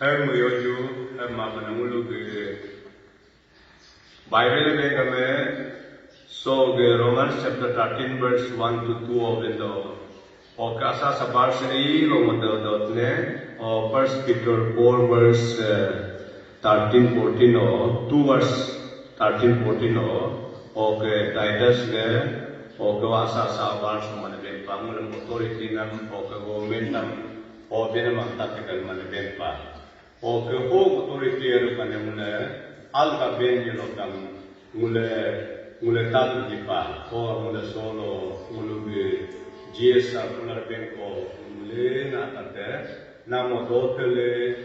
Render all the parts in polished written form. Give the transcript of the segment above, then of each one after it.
Her Muyoju, her Mamanamulu, Bible Begame, so Romans chapter 13, verse 1 to 2 of the door. O Kasa Sabarsari, Romadotne, or 1 Peter 4, verse 13, 14, or 2 verse 13, 14, or Titus, or Kawasa Sabars, Manabe, Pamulam authority, or government, or Benamam tactical Manabe. O home authority Panamuna, Alga Ben Yelokam, Mule Tal Dipa, or Mule Solo, Mulubi, GSA, Mular Benko, Mule Natate, Namo Dotele,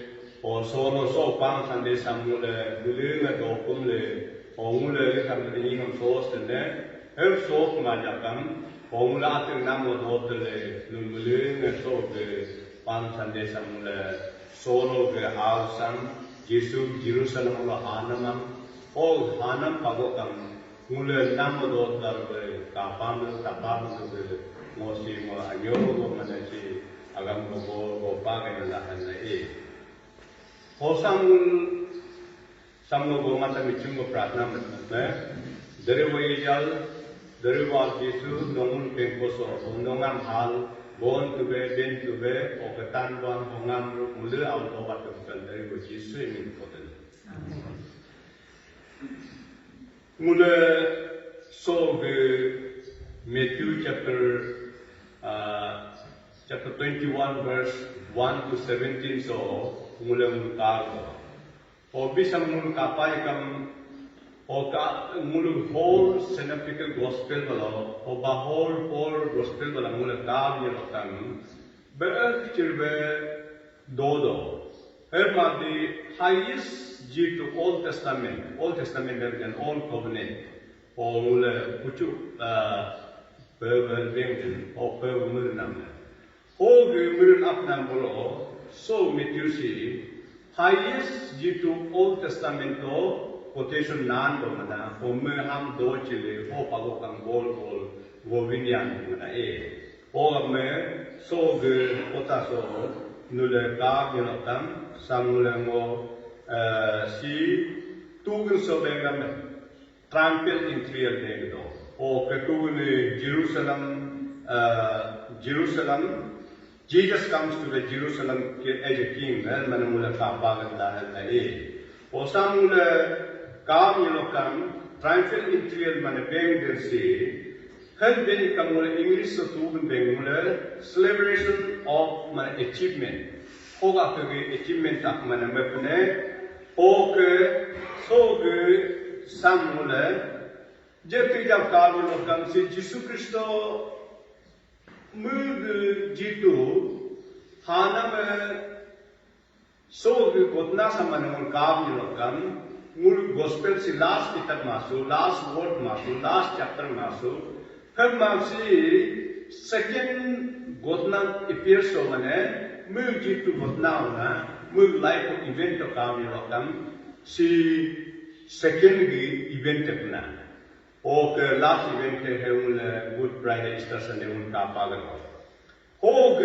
or Solo So Pang Sande Samule, Mule Dokumle, or Mule Kamini Source and then, Herb Soap Majakam, or Mulatin Namo Dotele, Mule, so the Pang Sande Samule. Solo ke Alsam, Jesu Jerusalem lo Hanamam, all Hanam Pagokam, Mule Namadot Darbe, Kapam, Mosi Mo Ayo Manachi, Agam Go Pagan and E. Hosam Samo Gomata Michungo Pratnam, Derivajal, Derival Jesu, Nomun Penkoso, Nongam Hal. Born to be, been to be, or the Tanban, Hongam, Mulu out of what the country which is swimming for them. Mule saw the Matthew chapter 21, verse 1 to 17, so Mule Mulkago. Or Bisam Mulkapaikam. O mulu whole synoptical gospel balo, o whole gospel bala mulu kav yelokam, but chirbe dodo. Herma the highest G to Old Testament and Old Covenant, o mulu puchu perver bengden o perver mulnam. O mulun apnam bolo, so metusi highest G to Old Testament quotation nan do mana o me ham do chile o pago kang gol govinyan mana o me so ge ota so nule ka yenotam samule mo si tugun so bengam trample in trial de do o ke tugun Jerusalem Jesus comes to the Jerusalem as a king mana mula ka pagan da o samule Kam Yelokam, triumphal interior manapeng del sea, had been Kamula English to Bengula, celebration of my achievement. Hoga achievement of Manamapane, Oke, Soge, Samula, Jeffrey of Kam si Jesu Christo, Mug Jitu, Hanam, Soge, Gotnasa Manamon Kam Yelokam. Mul gospel si last kitab masu, last word masu, last chapter masu. Kab masi second gotna appears so mane, mul jitu gotna una, mul life event to kam yelokam, si second event apna. Ok last event hai mul Good Friday Easter Sunday un ka pagan. Hog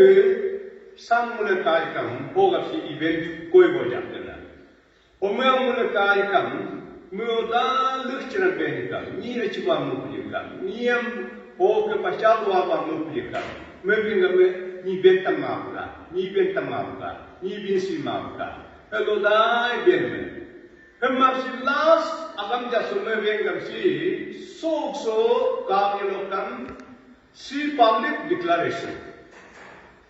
sam mul kai kam, hog si event koi bo jate na. Omeamulakam, Muda Luchina Benica, near Chiba Muplicam, Niam, Oka Pachalwa Muplicam, Mubinga, Ni Bentamaka, Ni Bentamaka, Ni Binsimaka, Elodai Benman. Her Mapsi last Agamja Sumavengam si, so, Gavilokam, see public declaration.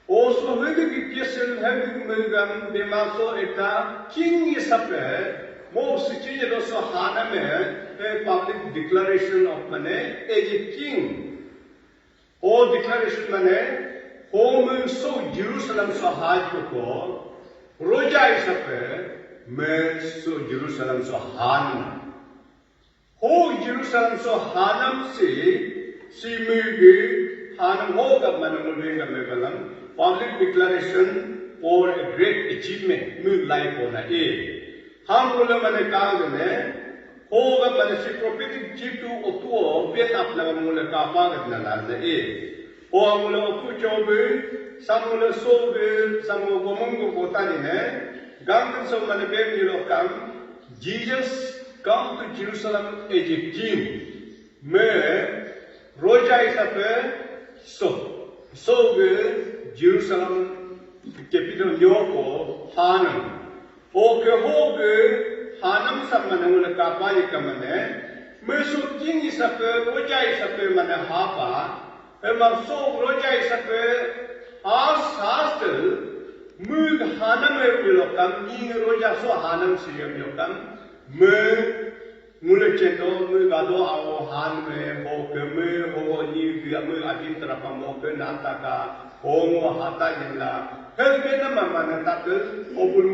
Also, when the question having Milgam, they also a king is up there, most king also Haname, a public declaration of Mane as a king. Or declaration Mane, home so Jerusalem so high to call, Roja is up there, men so Jerusalem so Hanam. Ho Jerusalem so Hanam see Milgi, Hanam Hoga Manamulinga Megalam. Public declaration for a great achievement, new life on a. Hamula Manakagane, Hoga Manasi prophetic Chitu Otuo, get up Lamula Kapagat Nana, O Amula Otuchobe, Samula Sobe, Samogomongo Botanine, Gang so man bem ni lo kam Jesus come to Jerusalem as a king. Me roja isape so ge Jerusalem capital Yoko Hanam. O ke ho ge Hanam sa man ngula ka pa ye kamane. Me so king isape roja isape man hapa. E ma so roja isape as Mug Hanam Yokam, Ning Roja so Hanam Siyam Yokam, Mule Cheto, Mugado, our Han, Hoke, Ho, Ni, Adin Trapamoke, Nataka, Homo, Hata Yilla, Helgena Mamma Tapu, Opul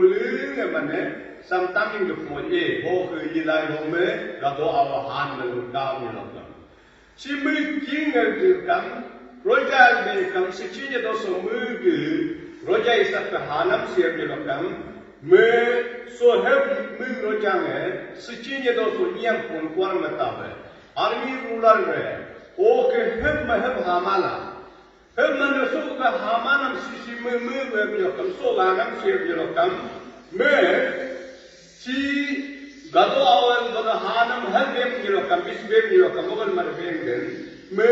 Mane, sometime in the phone, Hoke, Yilla, Home, Gado, our Han, down Yokam. She made King of Yokam, Roja may come, Sicilian also Mugu. Roja isap Hanam siap dilokam, me so have me roja me, secinya dosu niam pun kuar matabe. Army ruler me, oke have hamala. Have man so ka hamanam sisi me dilokam, so Hanam siap dilokam, me si gado awal gado Hanam have them dilokam, is them dilokam, ogal mar them me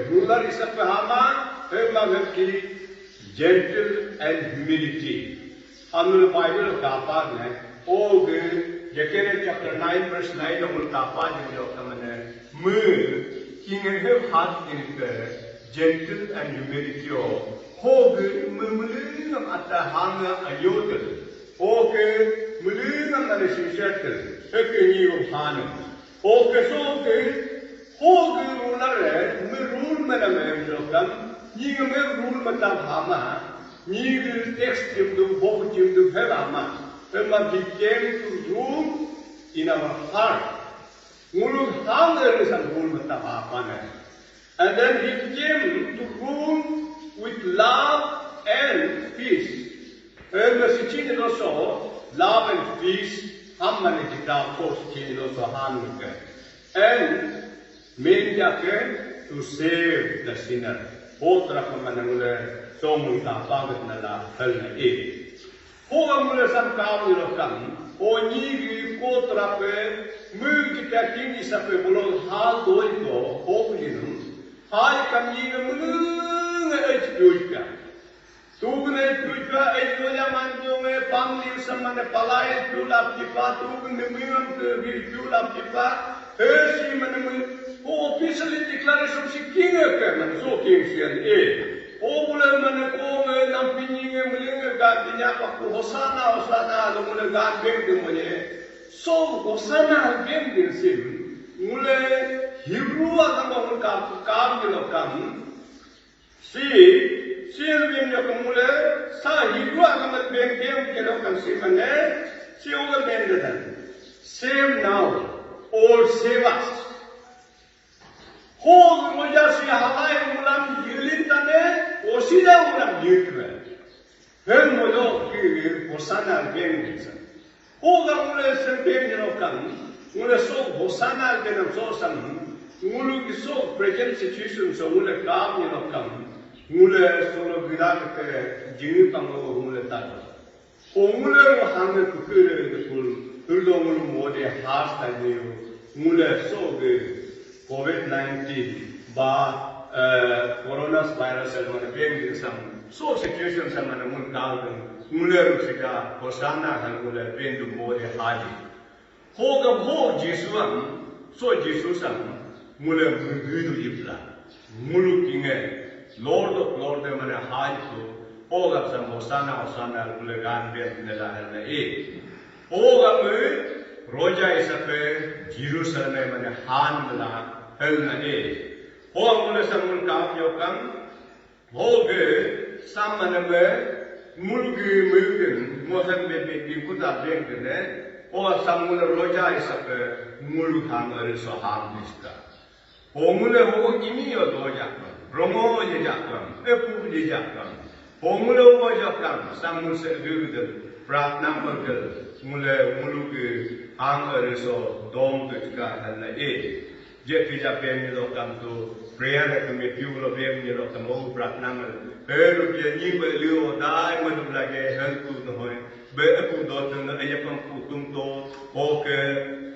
ruler isap Hama, have ki. Gentle and humility. Amul Bible kapa ne. Og Zechariah chapter 9 verse 9 amul kapa jo kamane. Mu kinge heart in gentle and humility o. Hog mulingam atta hanga ayotel. Og mulingam na shishatel. Ekeni o hanam. Og so hog ruler mu rule maname jo kam. Ni rule matam hama, ni text him to book him to Helama. He came to rule in our heart. Mulu hunger is a rule matam hama. And then he came to rule with love and peace. And the Sicilian also, love and peace, Hammanita, post Sicilian also Hanukkah. And made to save the sinner. Otra kamanangule somun ka pagat na la halna Hoga mule sam kamu lokam o nigi kotra pe mug kita kingi sape bulo hal doi ko hoglinum hal kam nigi mung ejtuika tugne tuika ejtoya manjo me pamli samane palai tulap tipa tugne mingam ke tulap tipa esi manamul O officially declaration si king ke man so king sian o mula man ko me nam pininge mulinge gatinya pa ko hosana lo mula gan beng de mole so hosana beng de sim mule hebrew ang mo kam lo kam si beng yo mule sa hebrew ang mo beng ke lo kam si mane si o beng de save now or save us Hog moja si halai mulam yilin tane, osida mulam yitwe. Hen mojo ki hosana bengisa. Hog mule sen bengino kan, mule so hosana benam so sam, mulu ki so present situation so mule kam ni kan, mule solo bilang ke jini pango mule tado. O mule hange kukure de kul, tuldo mulu mode has tani mule so ge COVID-19 ba coronavirus el mana beng din sam so situation sam mana mun kalgan mule rusika hosana hal mule beng du mode haji hoga ho jesuam so jesusam mule mudu ibla mulu kinge lord of lord mana haji ko hoga sam hosana mule gan beng nela hal na hoga mu roja isape Jerusalem mana han mala helna ho mule samul kam yokam hoge samana me mulgen mohan be bi kuda bengene ho samul roja isape mulu hangar so hamniska ho mule ho imi yo doja romo ye jakam epu ye jakam ho mule ho jakam samul se dude pratna margal mule muluge hangar so dom ka helna je pija bem lo kam to prayer ke me piu lo bem ni lo kam o pratna mal lu ye ni me lu dai ma lu la ge hel tu no hoy be aku doten ayapam putum to oke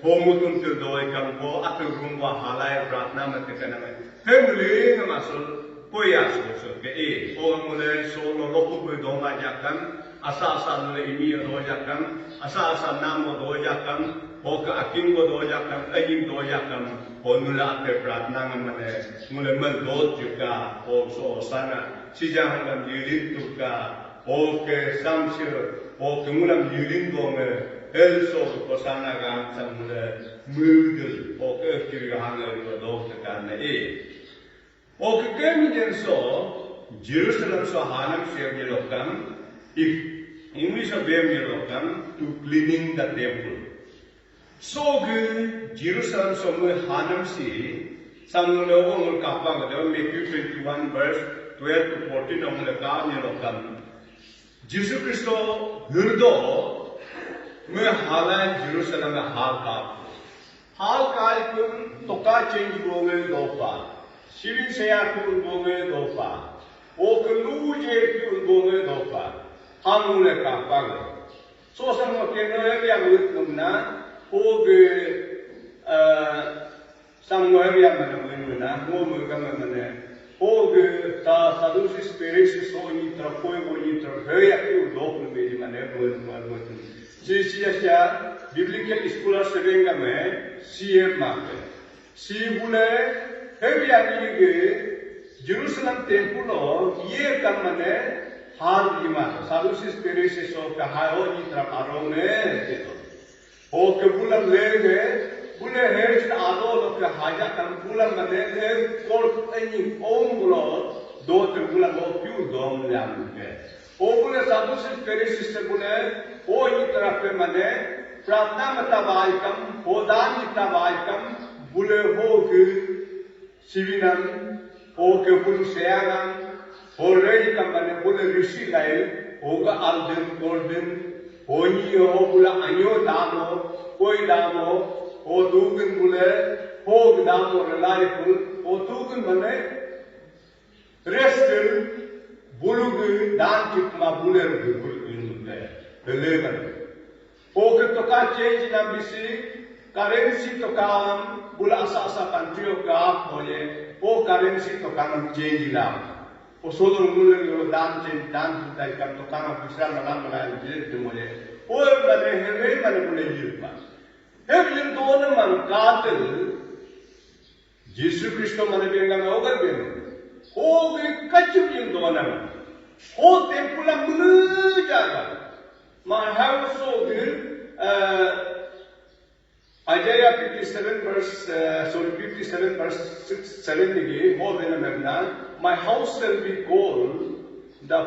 homutum tu doi kam ho atu rumwa halai pratna matekana me hemli ngamasul poya so ke o mule so lo loku be doma yakam asa nule ini do yakam asa namo do yakam oke akim go do yakam ayim do yakam honula ate pratna ngamane mule men do juga o so sana sijahan gam yilin tuka oke samsir oke mulam yilin gome elso ko sana ga samule mudul oke kirihana do takane oke kemiden so Jerusalem so hanam share lokam if English of them lokam to cleaning the temple so Jerusalem so hanam si samule ongul kapang do Matthew 21 verse 12 to 14 ongul ka lokam Jesus Christo hurdo me hala Jerusalem me hal ka kun toka change bonge dopa Shivin seya kun bonge dopa o kulu je kun bonge dopa hamule ka pang so samo keno ya ngutna o ge samwe ya mana mo ka mana o ge ta sadusi spirit so ni trapoi o ni trapoi ya ku dok me mana mo Jisia biblical scholar serenga me CM make si bule heavy ani Jerusalem temple ye kamane hal lima sadusi spirit so ka hayo ni traparo me o ke bulam lege bule hej ado lo ke haja kam bulam mane le kor ani om bulo do te bulam o più dom lam ke o bule sadusi spirit sister bule o ni trape mane pratna matabaikam hodan matabaikam bule ho ke sivinam o ke bulu seanam o rei kamane bule rishi lail o ga alden golden o ni o bula anyo damo koi damo o dugun bule ho damo relai bul o dugun mane restel bulu dan kitma bule bul inute eleven o ke toka change na bisi currency toka bula asa country ka hoye o currency toka nam change la o solo mule yo dan dai kam toka na bisra mala je tumoye o mane heve mane bule yirpa hevin dona man katel Jesus Christo mane benga me ogar ben o ge kachim dona o temple mulu jaga my house so good Isaiah 57 verse 7 again, my house shall be called the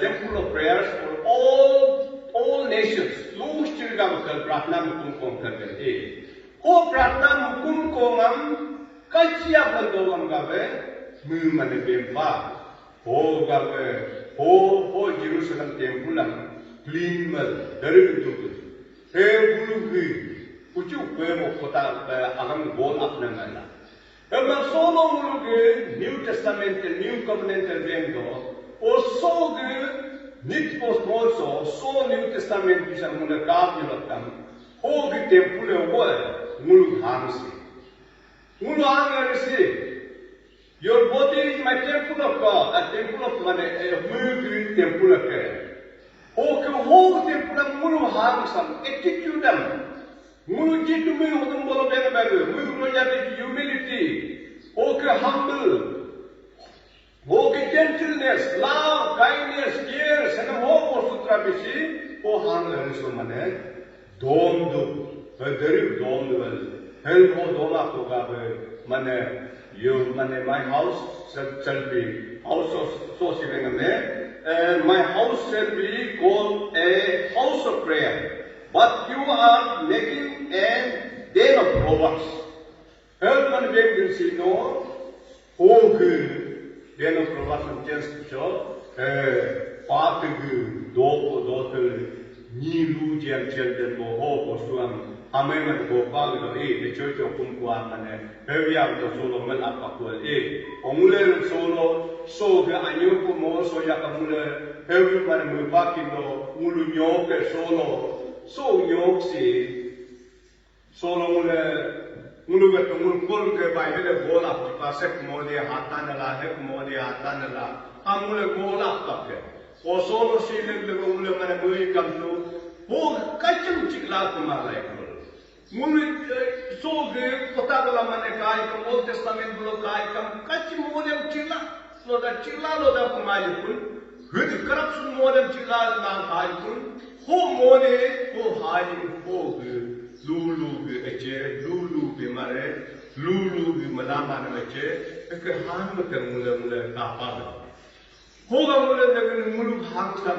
temple of prayers for all nations. Luz chirgam kal pratna mukum kom kal ho pratna mukum komam kachia bandogam gabe mu mane bempa ho gabe ho Jerusalem temple clean mal dari itu bulu kucu mo kota agam gol apna ngala ema solo mulu New Testament New Covenant vendo o so nit also so New Testament bisa mulu kap yulatam ho temple ho mulu hamsi mulu hamsi your body is my temple of God a temple of mane mulu temple of God oke ho temple mulu hamsam attitudem mulu jitu me hodum bolo bena baru mulu jadi humility oke humble oke gentleness love kindness care sana ho sutra bisi ho hamle so mane dom do dari dom do help ho doma to ga mane you mane my house shall be also so siveng me and my house shall be called a house of prayer. But you are making a den of robbers. Help man will see no. Oh, good. Den of robbers and just show. Part of daughter, ni lujian children go hope or swam. Amen. Go back to the church of Kumquan and every other solo man up to a. Only solo so the Anyuko mo so Yakamule every man mupakino mulu nyoke so nyok solo mulu ke mulu ke Bible bola pasek mode hatanala hek mode hatanala amule bola pakke o solo sile mulu man mui kamtu ho kachum chikla kumalai mulu so ge potagala man kai kam Old Testament bulo kai kam kachum mode chila lo da kumali pun with corruption modem chila na kai pun ho mode ho hai ho lulu be mare lulu be malama na che ek han ke mula ka pa ho ga mulu hang sam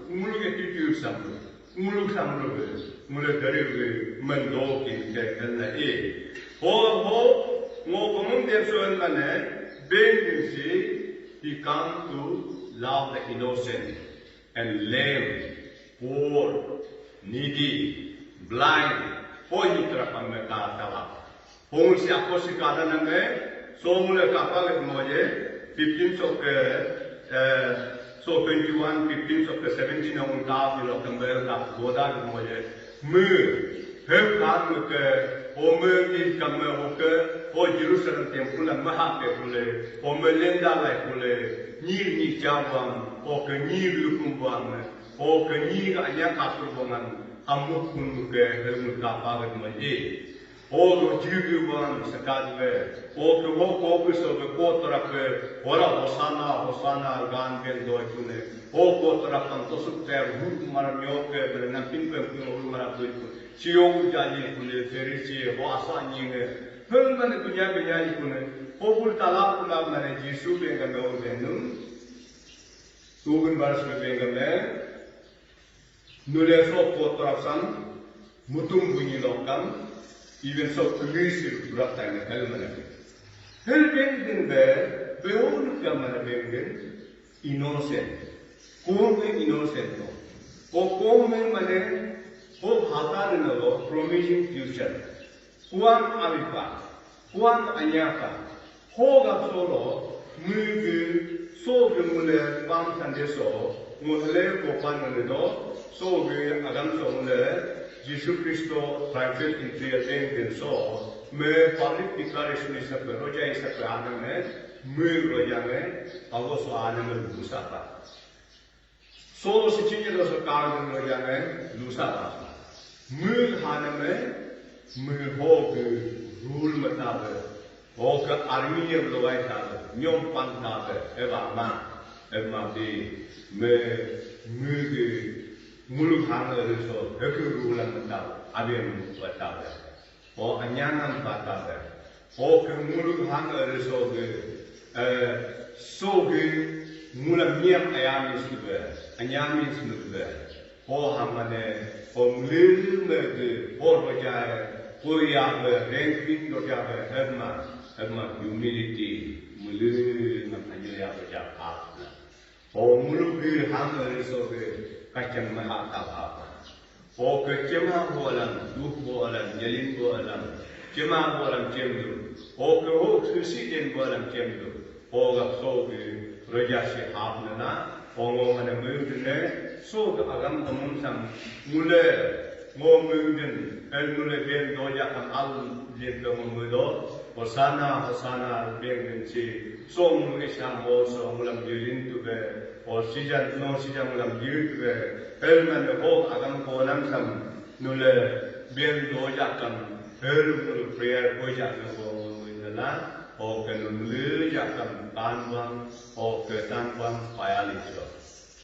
mulu ke attitude sam mulu gare be man do ke na ho mo komum de so en mane being he come to love the innocent and lame, poor, needy, blind. Hoy terapam mereka tawa. Hong si ako si kada name, so mula kapal moje 15 so 21, 15 17 ang tao nilo kambel kap boda moje. Hep kan ke Ome kame oke o Jerusalem temple maha ke pule o melenda lai pule ni jawam o ke ni lukumbang o ke ni anya kasurbangan amu kun ke helmu kapa ke maji o lo jigu ban sakadwe o ke ko so ke ko ke ora hosana gan ben do kune o ko kan to sukter hu mar nyoke berenang pinpe kun mar do Cium jadi kule ferisi wasa nyinge helman dunia benyai kune popul talak pulang mana Yesus bengan mau benung tugun baras bengan le nule so kotrasan mutung bunyi lokam even so polisi berat tanya helman helben be beun kamar bengen innocent kome innocent o kome mane ho hata nalo promising future kuan alipa kuan anyaka ho ga solo mugu so gemule pam sandeso mule ko panale do so ge agam so mule Jesus Christo private interview den so me public declaration is a roja is a aname me roja me ago so aname lusata solo sichinya do so karan roja me lusata Mul haname, mul hoge, rule matabe, hoge army of the White House, nyom pantabe, eva di, muge, mulu hanga so, heku rule matabe, abem matabe, o anyanam matabe, hoge mulu hanga so mula miam ayam isube, anyam isube, o hamane. Om lil me or roja poya ranking roja herma humility mulil na kanya roja apna o mulu ham so ke kacang maha ta o ke cema bolan duh bolan jalin bolan cema bolan cemdu o ke ho susi den bolan cemdu o ga so ke roja se apna na Ongo mana mungkin so agam kamun sam mule mungkin mule ben doja kam al jen kamun mudo hosana ben si so mule sam so mulam jirin tu be o sijan mulam jirin tu be mana ho agam konam sam mule ben doja kam mule prayer doja kamun mudana o ke mule jakam tanwang o ke tanwang payaliso